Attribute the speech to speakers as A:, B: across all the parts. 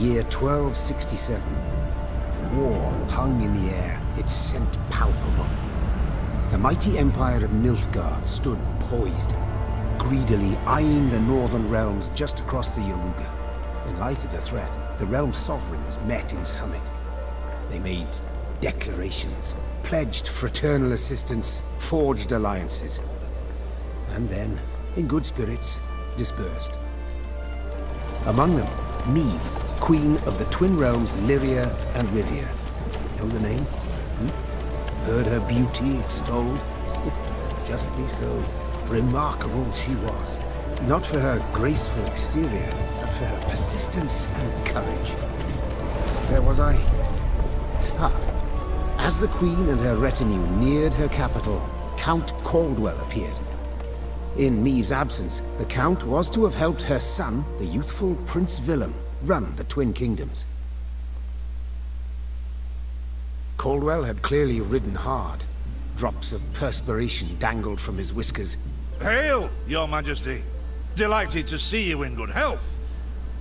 A: Year 1267. War hung in the air, its scent palpable. The mighty empire of Nilfgaard stood poised, greedily eyeing the northern realms just across the Yaruga. In light of the threat, the realm's sovereigns met in summit. They made declarations, pledged fraternal assistance, forged alliances, and then, in good spirits, dispersed. Among them, Neve, Queen of the Twin Realms Lyria and Rivia. Know the name? Heard her beauty extolled? Justly so. Remarkable she was. Not for her graceful exterior, but for her persistence and courage. Where was I? As the Queen and her retinue neared her capital, Count Caldwell appeared. In Neve's absence, the Count was to have helped her son, the youthful Prince Willem, run the Twin Kingdoms. Caldwell had clearly ridden hard. Drops of perspiration dangled from his whiskers.
B: Hail, Your Majesty. Delighted to see you in good health.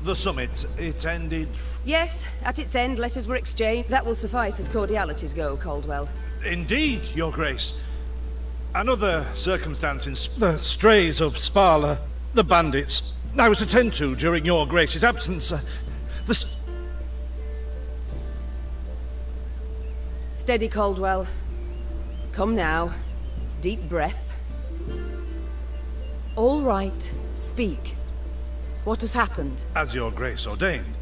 B: The summit, it ended...
C: Yes, at its end, letters were exchanged. That will suffice as cordialities go, Caldwell.
B: Indeed, Your Grace. Another circumstance in the strays of Sparla, the bandits, I was to tend to during Your Grace's absence.
C: Steady, Caldwell. Come now. Deep breath. All right, speak. What has happened?
B: As Your Grace ordained.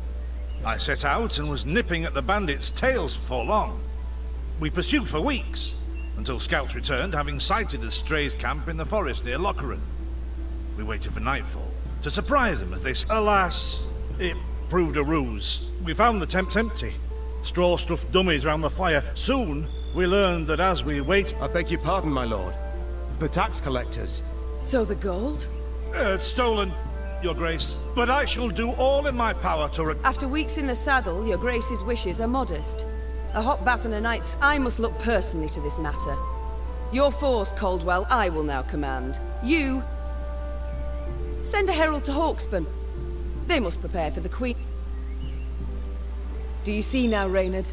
B: I set out and was nipping at the bandits' tails before long. We pursued for weeks, until scouts returned, having sighted the strays' camp in the forest near Locheren. We waited for nightfall, to surprise them as they... Alas, it proved a ruse. We found the tents empty. Straw-stuffed dummies round the fire. Soon, we learned that as we wait...
D: I beg your pardon, my lord. The tax collectors.
C: So the gold?
B: It's stolen, Your Grace. But I shall do all in my power to...
C: After weeks in the saddle, Your Grace's wishes are modest. A hot bath and a night's... I must look personally to this matter. Your force, Caldwell, I will now command. You... send a herald to Hawksburn. They must prepare for the Queen. Do you see now, Reynard?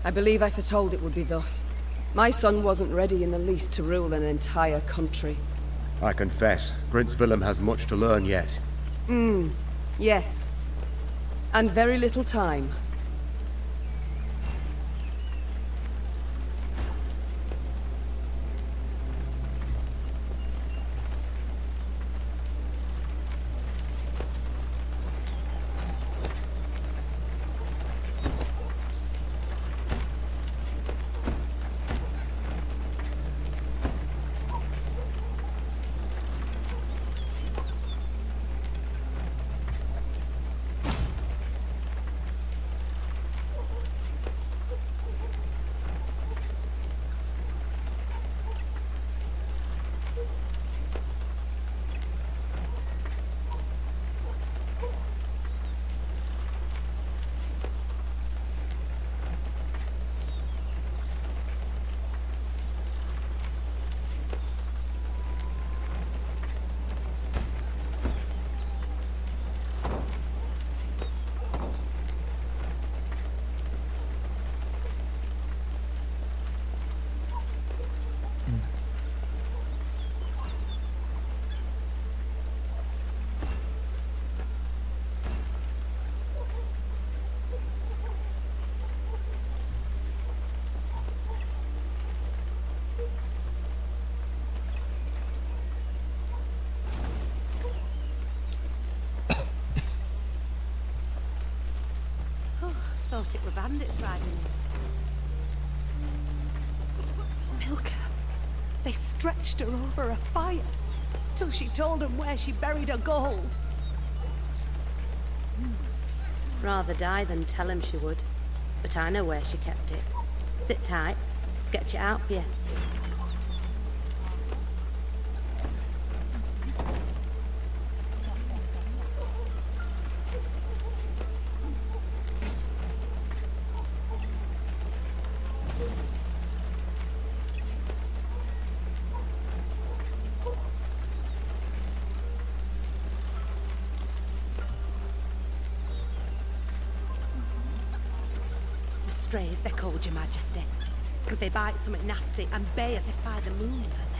C: I believe I foretold it would be thus. My son wasn't ready in the least to rule an entire country.
D: I confess, Prince Willem has much to learn yet.
C: Yes. And very little time.
E: Thought it were bandits riding in.
F: Milk her. They stretched her over a fire till she told them where she buried her gold.
E: Rather die than tell him she would. But I know where she kept it. Sit tight. Sketch it out for you. strays, they're called, Your Majesty. Because they bite something nasty and bay as if by the moon possessed.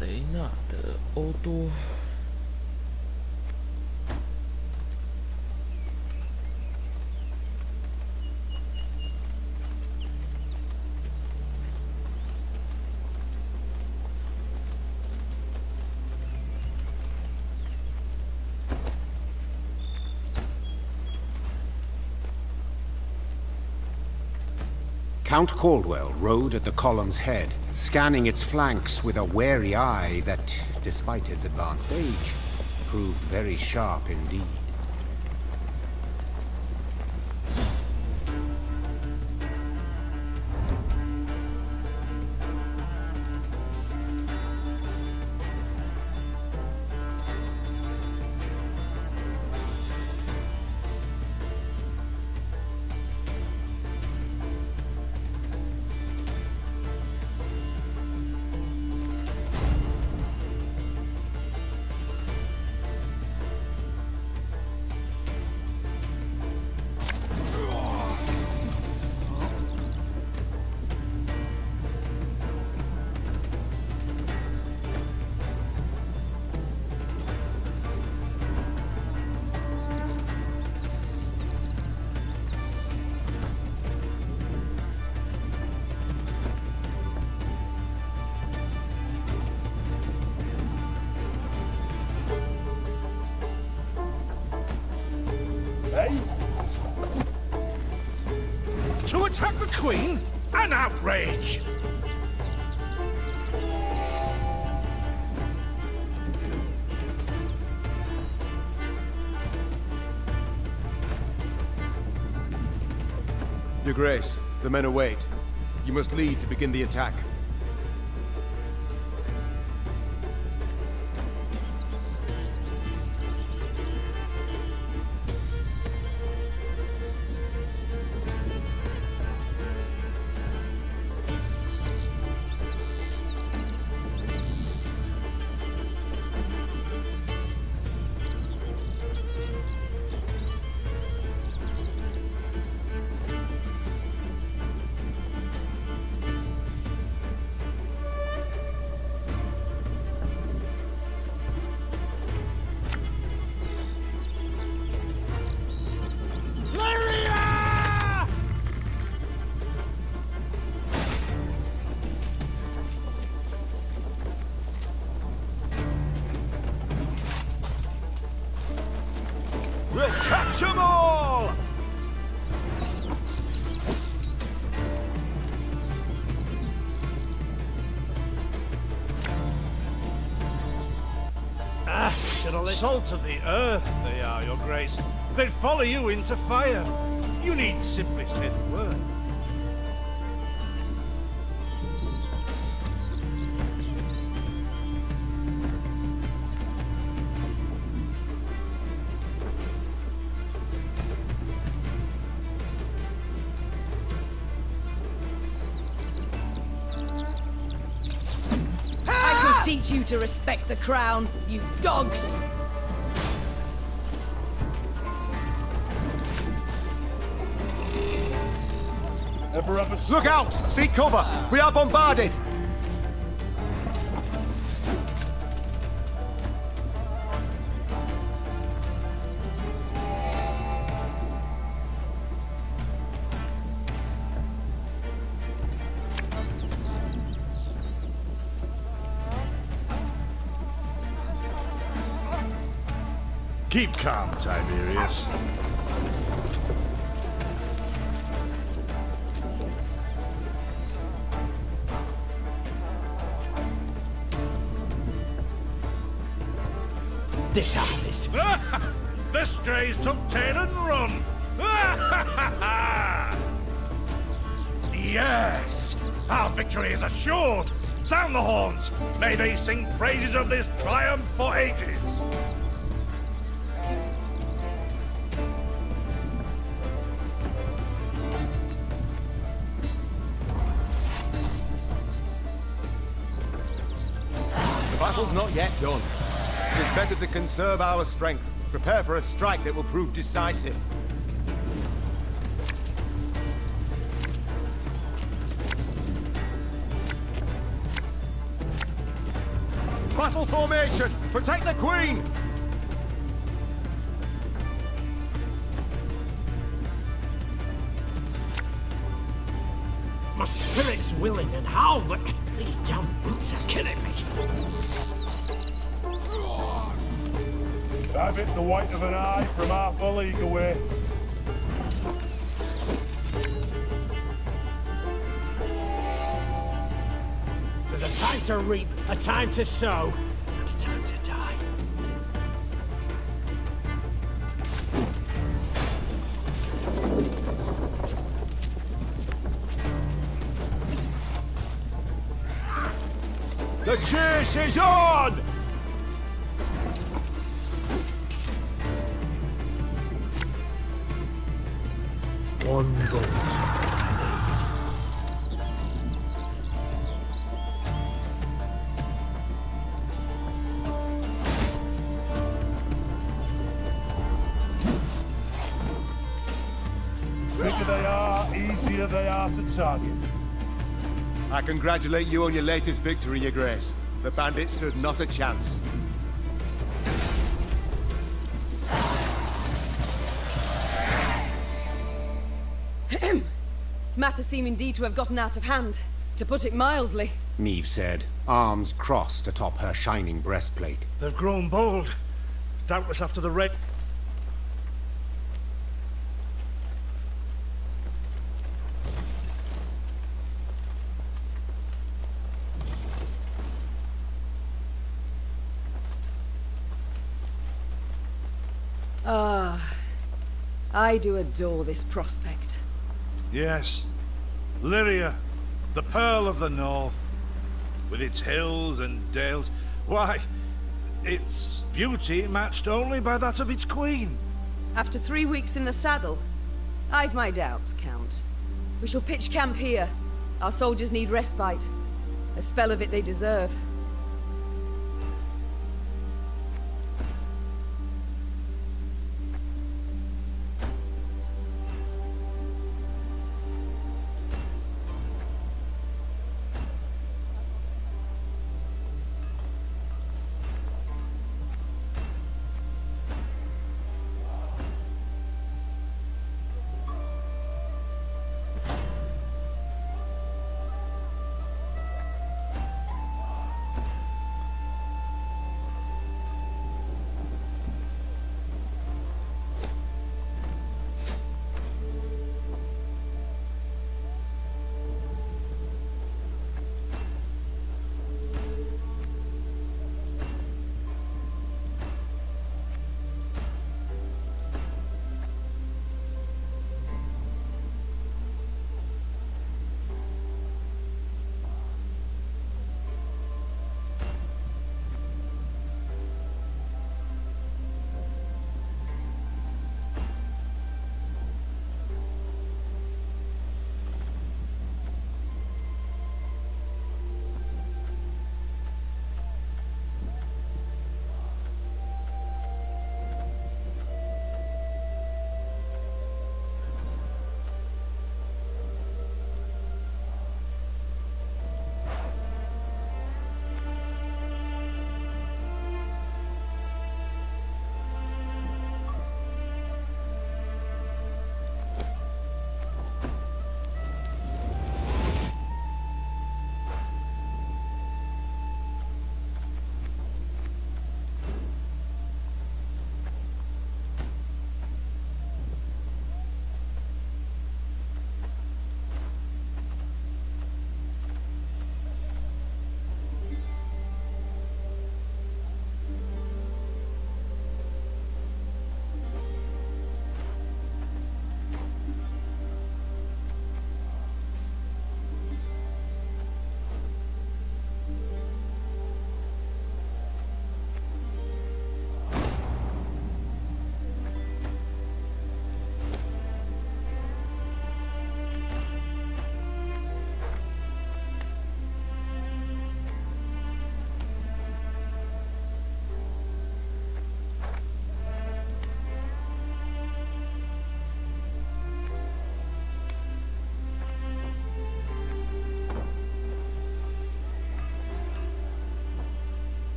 G: 雷纳德·欧多。
A: Count Caldwell rode at the column's head, scanning its flanks with a wary eye that, despite his advanced age, proved very sharp indeed.
B: To attack the Queen? An outrage!
D: Your Grace, the men await. You must lead to begin the attack.
B: We'll catch 'em all! Salt of the earth, they are, Your Grace. They'd follow you into fire. You need simply say the word.
C: I shall teach you to respect the crown, you dogs!
H: Ever have a...
D: Look out! Seek cover! We are bombarded!
B: Keep calm, Tiberius.
I: This harvest.
B: The strays took tail and run. Yes! Our victory is assured! Sound the horns! May they sing praises of this triumph for ages!
D: The battle's not yet done. It is better to conserve our strength, prepare for a strike that will prove decisive. Battle formation! Protect the Queen!
I: My spirit's willing and how, but these damn boots are killing me.
H: I bit the white of an eye from half a league away.
I: There's a time to reap, a time to sow, and a time to die.
D: The chase is on!
I: One bolt I
H: need. Bigger they are, easier they are to target.
D: I congratulate you on your latest victory, Your Grace. The bandits stood not a chance.
C: Matters seem indeed to have gotten out of hand, to put it mildly.
A: Neve said, arms crossed atop her shining breastplate.
B: They've grown bold. Doubtless after the red...
C: I do adore this prospect.
B: Yes. Lyria, the Pearl of the North, with its hills and dales. Why, its beauty matched only by that of its queen.
C: After 3 weeks in the saddle, I've my doubts, Count. We shall pitch camp here. Our soldiers need respite. A spell of it they deserve.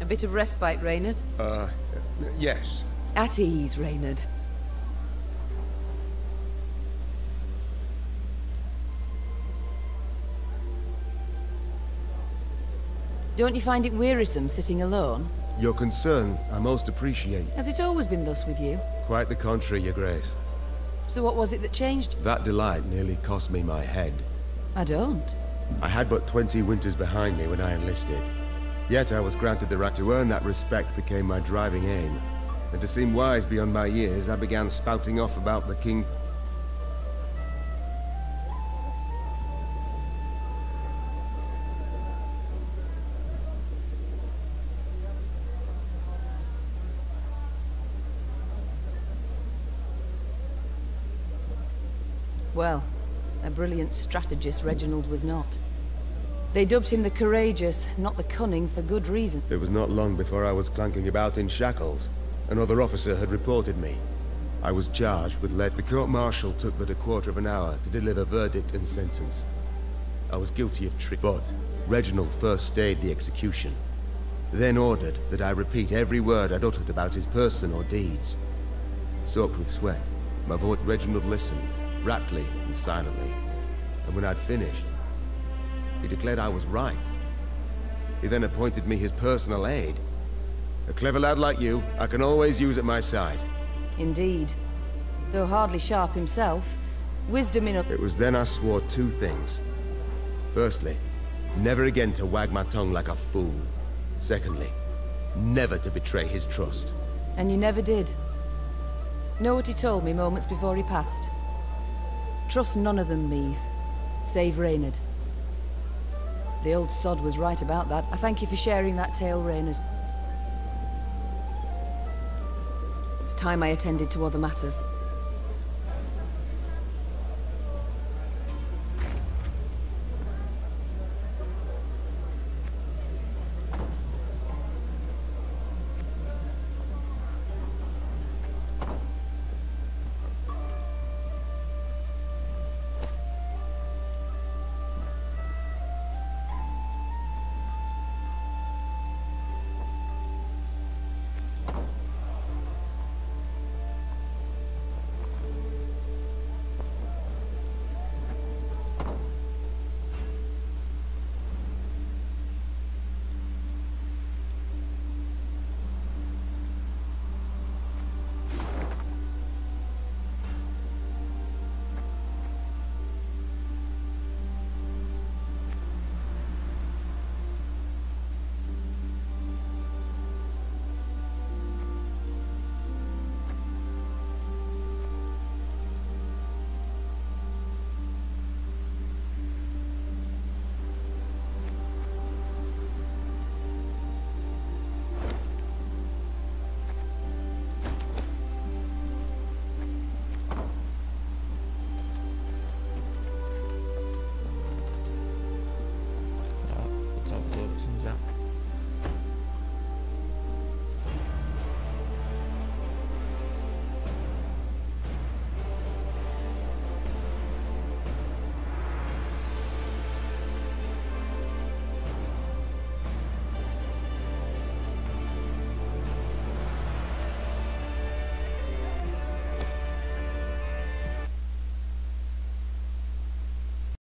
C: A bit of respite, Reynard?
D: Yes.
C: At ease, Reynard. Don't you find it wearisome sitting alone?
D: Your concern I most appreciate.
C: Has it always been thus with you?
D: Quite the contrary, Your Grace.
C: So what was it that changed?
D: That delight nearly cost me my head.
C: I don't.
D: I had but 20 winters behind me when I enlisted. Yet I was granted the right to earn that respect became my driving aim. And to seem wise beyond my years, I began spouting off about the king.
C: Well, a brilliant strategist Reginald was not. They dubbed him the courageous, not the cunning, for good reason.
D: It was not long before I was clanking about in shackles. Another officer had reported me. I was charged with lead. The court-martial took but a quarter of an hour to deliver verdict and sentence. I was guilty of treason, but Reginald first stayed the execution, then ordered that I repeat every word I'd uttered about his person or deeds. Soaked with sweat, my voice. Reginald listened, raptly and silently, and when I'd finished, he declared I was right. He then appointed me his personal aide. A clever lad like you, I can always use at my side.
C: Indeed. Though hardly sharp himself, wisdom enough.
D: It was then I swore two things. Firstly, never again to wag my tongue like a fool. Secondly, never to betray his trust.
C: And you never did. Know what he told me moments before he passed? Trust none of them, Meave. Save Reynard. The old sod was right about that. I thank you for sharing that tale, Reynard. It's time I attended to other matters.